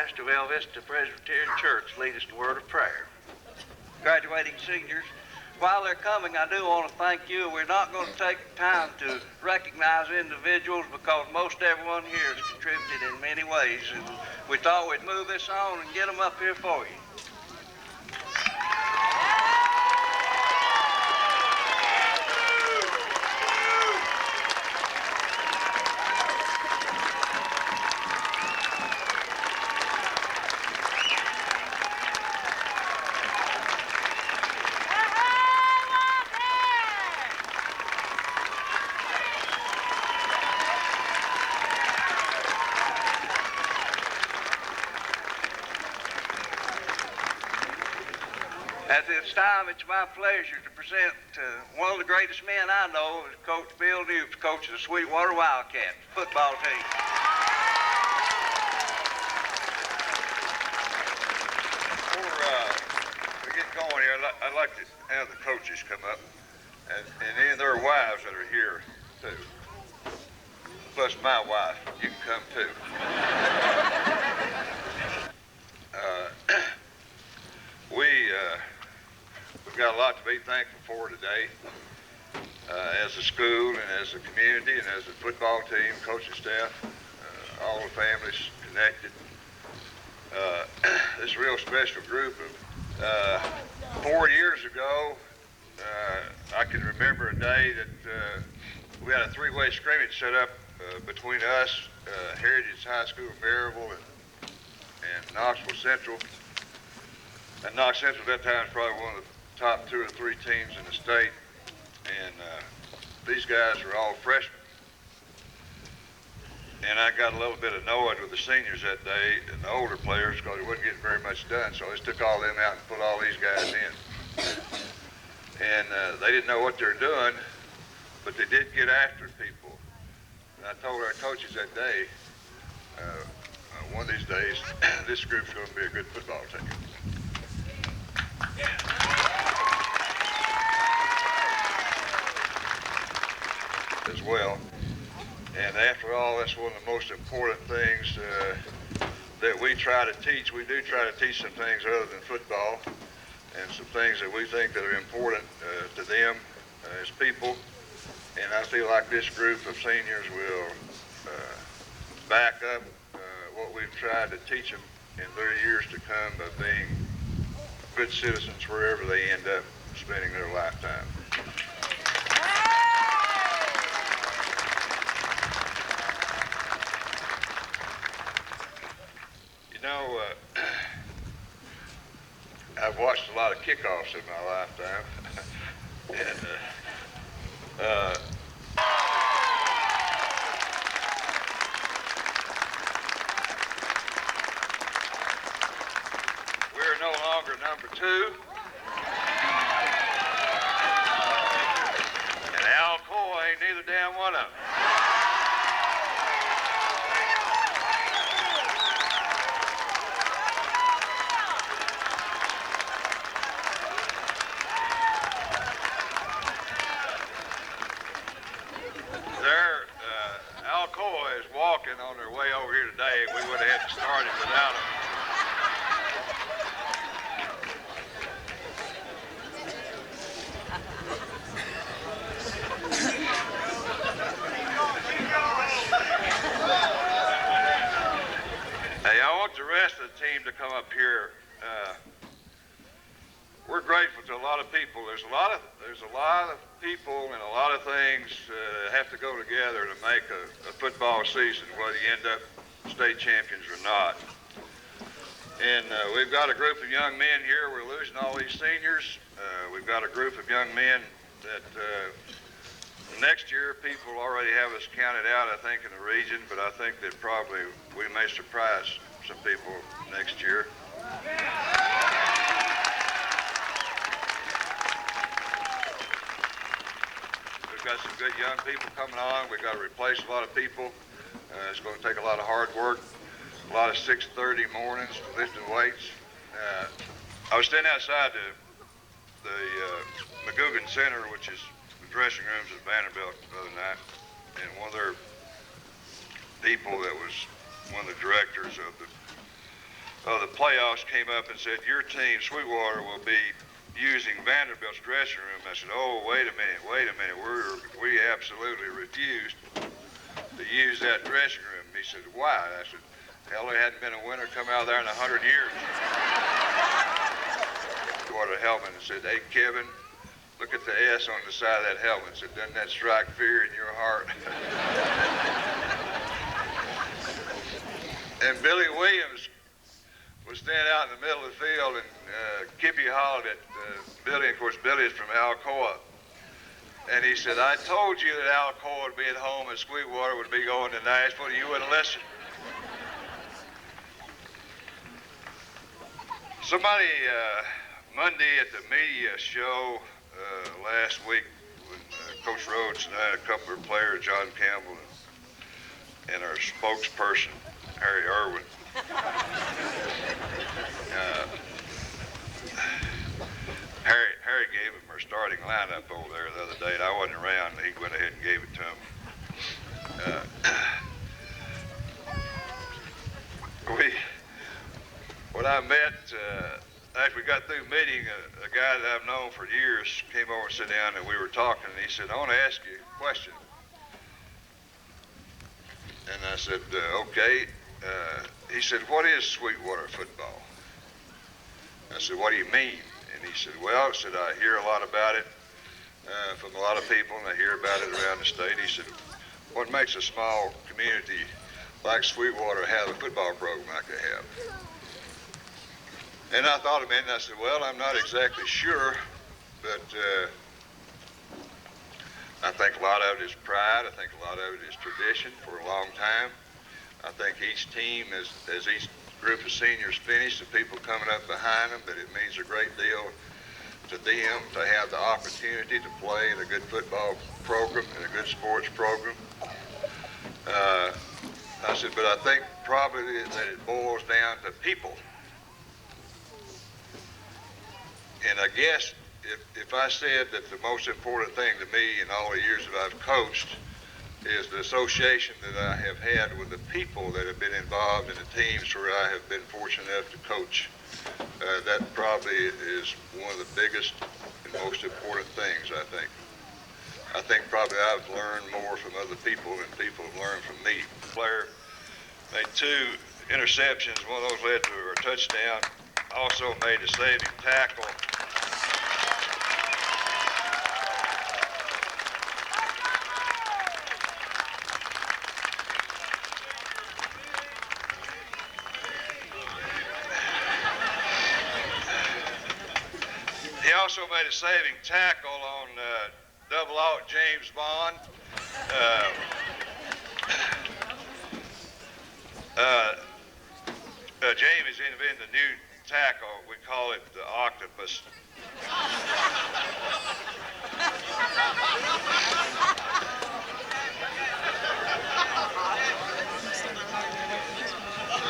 Christ of El Vista Presbyterian Church lead us in a word of prayer. Graduating seniors, while they're coming, I do want to thank you. We're not going to take time to recognize individuals because most everyone here has contributed in many ways, and we thought we'd move this on and get them up here for you. At this time, it's my pleasure to present one of the greatest men I know, is Coach Bill Dupes, coach of the Sweetwater Wildcats football team. Before we get going here, I'd like to have the coaches come up, and any of their wives that are here, too. Plus my wife, you can come too. We've got a lot to be thankful for today as a school and as a community and as a football team, coaching staff, all the families connected. This real special group of 4 years ago, I can remember a day that we had a three-way scrimmage set up between us, Heritage High School of Maryville and Knoxville Central. And Knox Central at that time was probably one of the top 2 or 3 teams in the state, and these guys were all freshmen. And I got a little bit annoyed with the seniors that day and the older players because they wasn't getting very much done, so I just took all them out and put all these guys in. And they didn't know what they were doing, but they did get after people. And I told our coaches that day, one of these days, this group's going to be a good football team. As well. And after all, that's one of the most important things that we try to teach. We do try to teach some things other than football and some things that we think that are important to them as people. And I feel like this group of seniors will back up what we've tried to teach them in their years to come of being good citizens wherever they end up spending their lifetime. You know, I've watched a lot of kickoffs in my lifetime, and we're no longer number 2. And Alcoa ain't neither damn one of them. Alcoa is walking on their way over here today, and we would have had to start it without them. Hey, I want the rest of the team to come up here. We're grateful to a lot of people. There's a lot of people and a lot of things have to go together to make a football season, whether you end up state champions or not. And we've got a group of young men here. We're losing all these seniors. We've got a group of young men that next year people already have us counted out, I think, in the region, but I think that probably we may surprise some people next year. We've got some good young people coming on. We've got to replace a lot of people. It's going to take a lot of hard work, a lot of 6:30 mornings lifting weights. I was standing outside the McGugan Center, which is the dressing rooms at Vanderbilt the other night, and one of their people that was one of the directors of the the playoffs came up and said, your team, Sweetwater, will be using Vanderbilt's dressing room. I said, oh, wait a minute. We absolutely refused to use that dressing room. He said, why? I said, hell, there hadn't been a winner come out of there in 100 years. Sweetwater helmet and said, hey, Kevin, look at the S on the side of that helmet. I said, doesn't that strike fear in your heart? And Billy Williams was standing out in the middle of the field, and Kippy hollered at Billy. Of course, Billy is from Alcoa. And he said, I told you that Alcoa would be at home and Sweetwater would be going to Nashville. You wouldn't listen. Somebody, Monday at the media show last week, when Coach Rhodes and I, a couple of players, John Campbell and our spokesperson, Harry Irwin, Harry gave him our starting lineup over there the other day, and I wasn't around, and he went ahead and gave it to him. When I met, after we got through meeting, a guy that I've known for years came over and sat down, and we were talking, and he said, I want to ask you a question. And I said, okay. He said, what is Sweetwater football? I said, what do you mean? And he said, well, I said, I hear a lot about it from a lot of people, and I hear about it around the state. He said, what makes a small community like Sweetwater have a football program like they have? And I thought a minute, and I said, well, I'm not exactly sure, but I think a lot of it is pride. I think a lot of it is tradition for a long time. I think each team, as each group of seniors finish, the people coming up behind them, that it means a great deal to them to have the opportunity to play in a good football program and a good sports program. I said, but I think probably that it boils down to people. And I guess if I said that the most important thing to me in all the years that I've coached is the association that I have had with the people that have been involved in the teams where I have been fortunate enough to coach, that probably is one of the biggest and most important things, I think. I think probably I've learned more from other people than people have learned from me. Player made 2 interceptions. One of those led to a touchdown. Also made a saving tackle. He also made a saving tackle on double out James Bond. Jamie's invented a new tackle. We call it the octopus.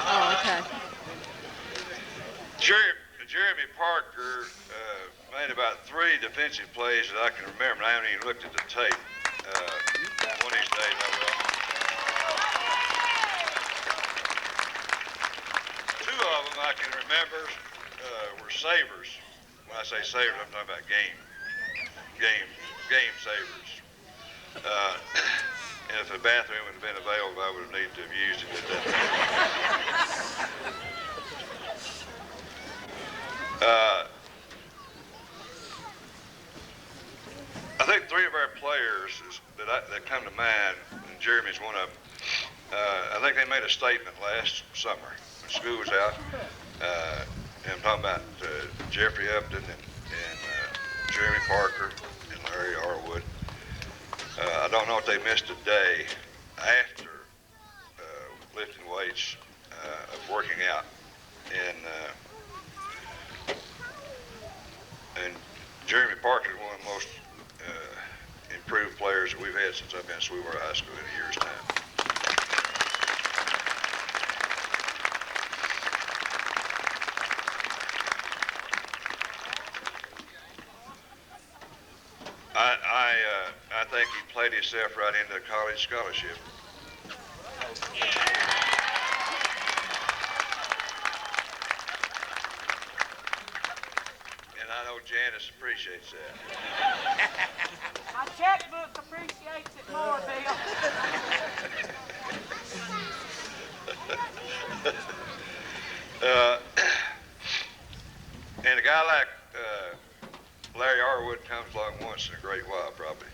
Oh, okay. Jeremy Parker made about 3 defensive plays that I can remember. I haven't even looked at the tape. One of these days I will. 2 of them I can remember were savers. When I say savers, I'm talking about game savers. And if the bathroom had been available, I would have needed to have used it at that time. I think 3 of our players that come to mind, and Jeremy's one of them, I think they made a statement last summer when school was out, and I'm talking about Jeffrey Upton and Jeremy Parker and Larry Arwood. I don't know if they missed a day after lifting weights of working out. And Jeremy Parker is one of the most improved players that we've had since I've been at Sweetwater High School in a year's time. I think he played himself right into a college scholarship. and I know Janice appreciates that. My checkbook appreciates it more, Bill. And a guy like Larry Arwood comes along once in a great while, probably.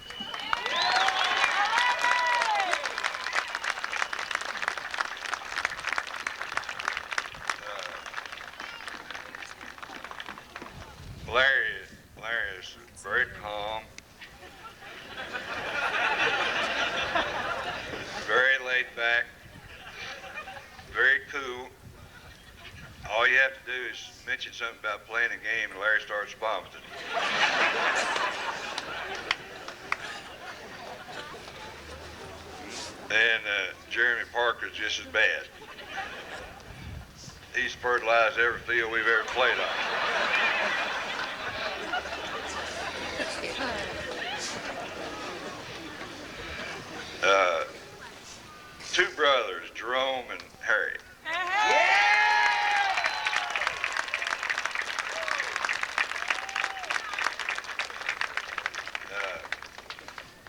Larry is very calm, very laid back, very cool. All you have to do is mention something about playing a game and Larry starts vomiting. And Jeremy Parker's just as bad. He's fertilized every field we've ever played on. Two brothers, Jerome and Harry.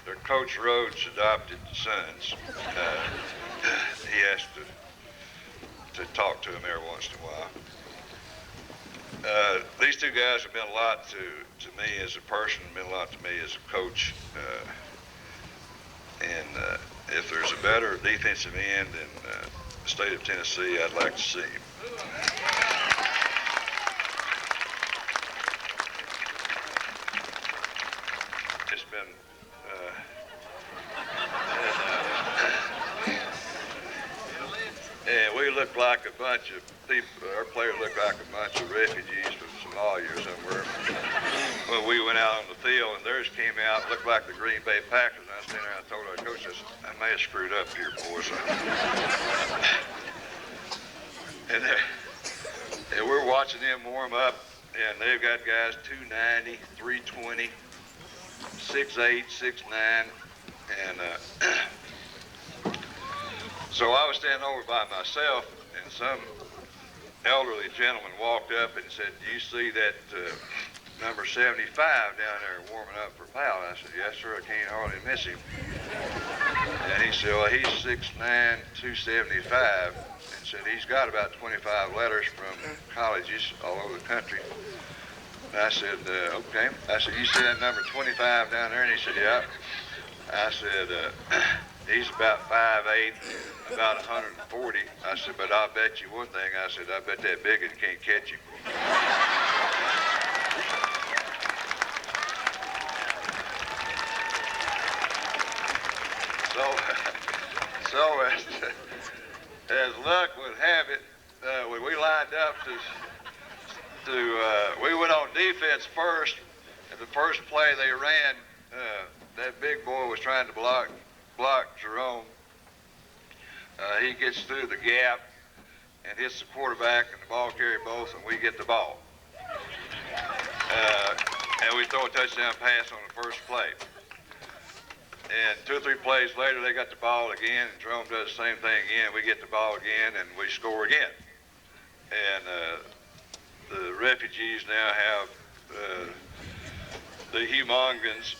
They're Coach Rhodes' adopted sons. He has to talk to them every once in a while. These two guys have meant a lot to me as a person, meant a lot to me as a coach. And if there's a better defensive end in the state of Tennessee, I'd like to see him. It's been and we look like a bunch of people, our players look like a bunch of refugees from Somalia or somewhere. When we went out on the field and theirs came out, looked like the Green Bay Packers. And I was standing there and I told our coach, I may have screwed up here, boys. And we're watching them warm up, and they've got guys 290, 320, 6'8", 6'9", and so I was standing over by myself, and some elderly gentleman walked up and said, "Do you see that number 75 down there warming up for foul?" And I said, "Yes, sir, I can't hardly miss him." And he said, "Well, he's 6'9", 275, and said he's got about 25 letters from colleges all over the country." And I said, "Okay." I said, "You see that number 25 down there?" And he said, "Yeah." I said, "He's about 5'8", about 140. I said, "But I'll bet you one thing." I said, "I bet that big one can't catch him." So as luck would have it, when we lined up we went on defense first, and the first play they ran, that big boy was trying to block Jerome. He gets through the gap and hits the quarterback, and the ball carrier both, and we get the ball. And we throw a touchdown pass on the first play. And 2 or 3 plays later, they got the ball again, and Jerome does the same thing again. We get the ball again, and we score again. And the refugees now have the Humongans